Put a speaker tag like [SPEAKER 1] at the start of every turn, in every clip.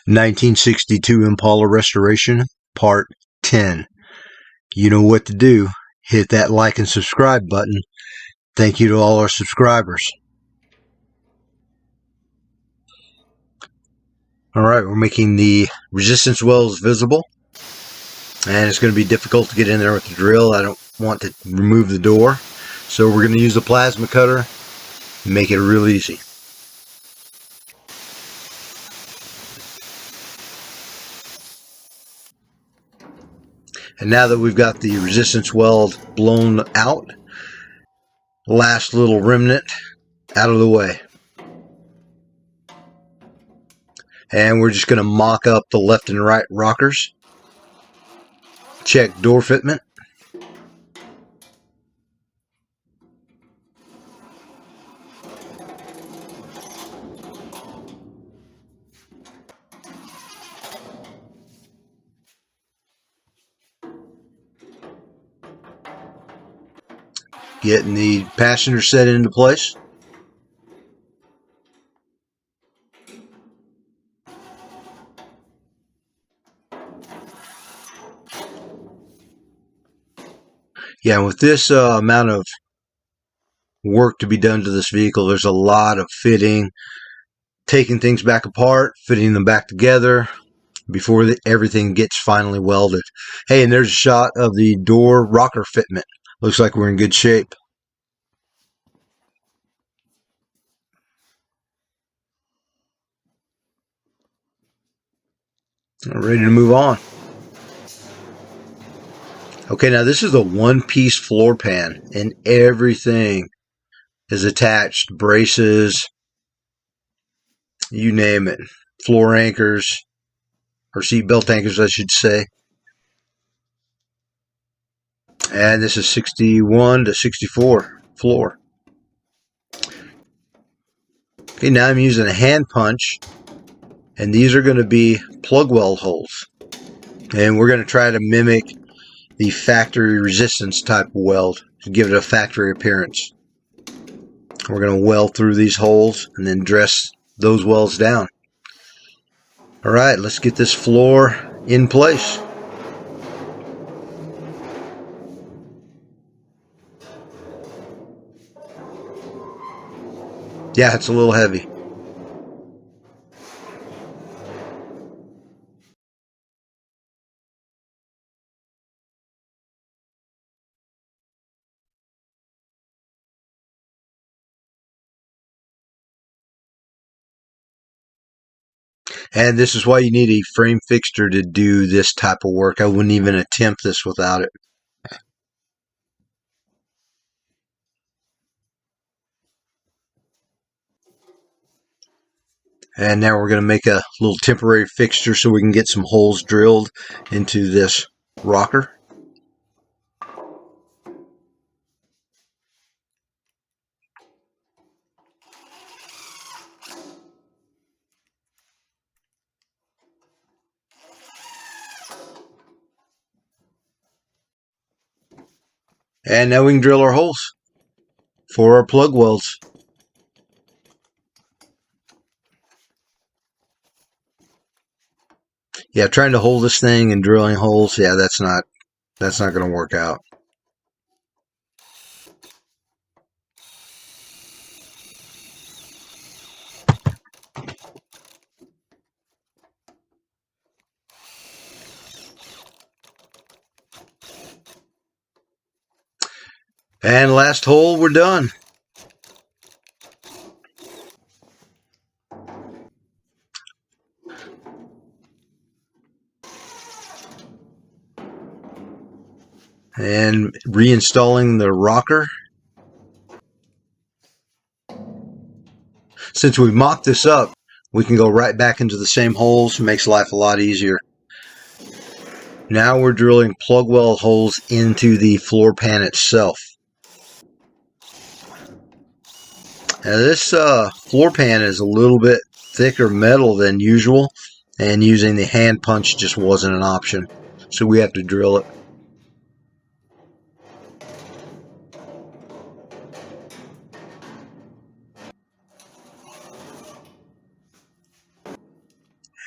[SPEAKER 1] 1962 Impala Restoration, Part 10. You know what to do. Hit that like and subscribe button. Thank you to all our subscribers. Alright, we're making the resistance wells visible. And it's going to be difficult to get in there with the drill. I don't want to remove the door. So we're going to use the plasma cutter and make it real easy. And now that we've got the resistance weld blown out, last little remnant out of the way. And we're just going to mock up the left and right rockers. Check door fitment. Getting the passenger set into place. Yeah, with this amount of work to be done to this vehicle, there's a lot of fitting, taking things back apart, fitting them back together before everything gets finally welded. Hey, and there's a shot of the door rocker fitment. Looks like we're in good shape. Ready to move on. Okay, now this is a one-piece floor pan, and everything is attached. Braces, you name it. Floor anchors, or seat belt anchors, I should say. And this is 61 to 64 floor. Okay, now I'm using a hand punch, and these are going to be plug weld holes. And we're going to try to mimic the factory resistance type of weld to give it a factory appearance. We're going to weld through these holes and then dress those welds down. Alright, let's get this floor in place. Yeah, it's a little heavy. And this is why you need a frame fixture to do this type of work. I wouldn't even attempt this without it. And now we're going to make a little temporary fixture so we can get some holes drilled into this rocker. And now we can drill our holes for our plug welds. Yeah, trying to hold this thing and drilling holes, yeah, that's not going to work out. And last hole, we're done. And reinstalling the rocker. Since we've mocked this up, we can go right back into the same holes. Makes life a lot easier. Now we're drilling plug weld holes into the floor pan itself. Now this floor pan is a little bit thicker metal than usual, and using the hand punch just wasn't an option. So we have to drill it.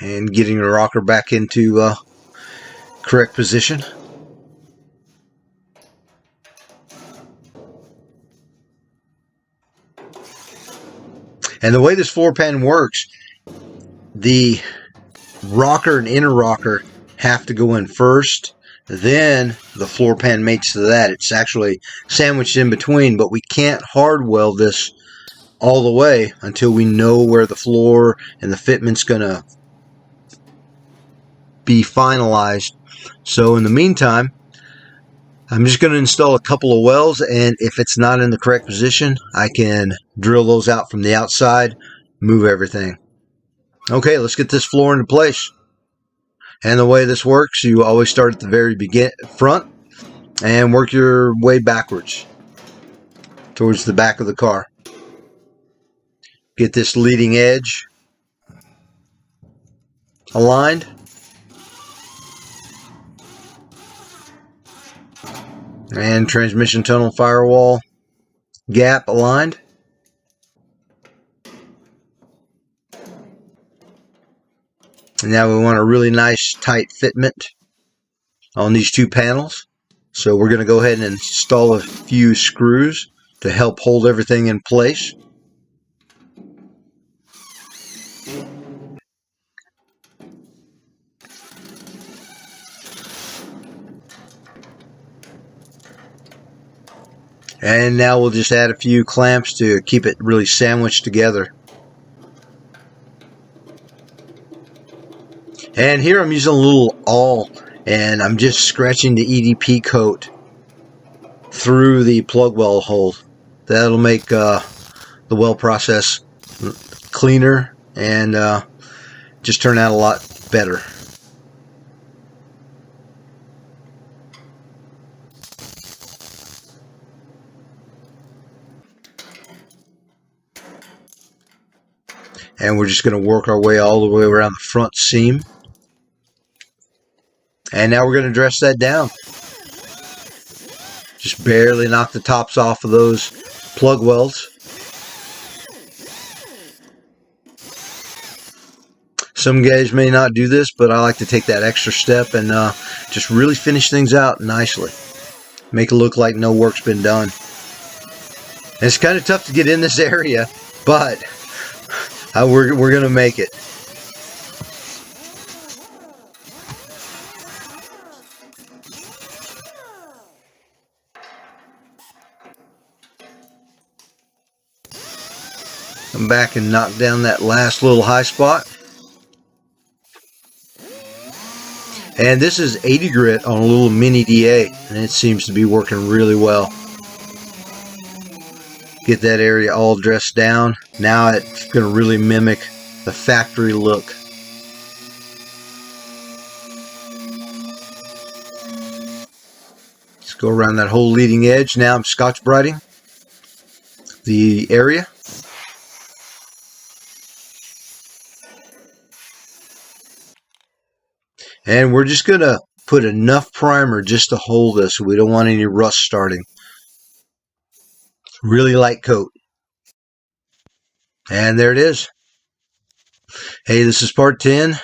[SPEAKER 1] and getting the rocker back into correct position. And the way this floor pan works, the rocker and inner rocker have to go in first, then the floor pan mates to that. It's actually sandwiched in between, but we can't hard weld this all the way until we know where the floor and the fitment's gonna be finalized. So in the meantime, I'm just going to install a couple of welds, and if it's not in the correct position, I can drill those out from the outside, move everything. Okay, let's get this floor into place. And the way this works, you always start at the very front and work your way backwards towards the back of the car. Get this leading edge aligned. And transmission tunnel firewall gap aligned. And now we want a really nice tight fitment on these two panels. So we're going to go ahead and install a few screws to help hold everything in place. And now we'll just add a few clamps to keep it really sandwiched together. And here I'm using a little awl, and I'm just scratching the EDP coat through the plug weld hole. That'll make the weld process cleaner and just turn out a lot better. And we're just going to work our way all the way around the front seam. And now we're going to dress that down. Just barely knock the tops off of those plug welds. Some guys may not do this, but I like to take that extra step and just really finish things out nicely. Make it look like no work's been done. And it's kind of tough to get in this area, but we're going to make it. Come back and knock down that last little high spot. And this is 80 grit on a little mini D.I.Y, and it seems to be working really well. Get that area all dressed down. Now it's going to really mimic the factory look. Let's go around that whole leading edge. Now I'm Scotch brighting the area. And we're just going to put enough primer just to hold this. We don't want any rust starting. Really light coat. And there it is. Hey, this is part 10.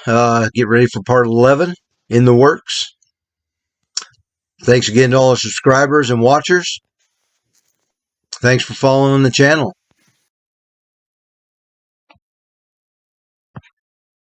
[SPEAKER 1] Get ready for part 11 in the works. Thanks again to all our subscribers and watchers. Thanks for following the channel.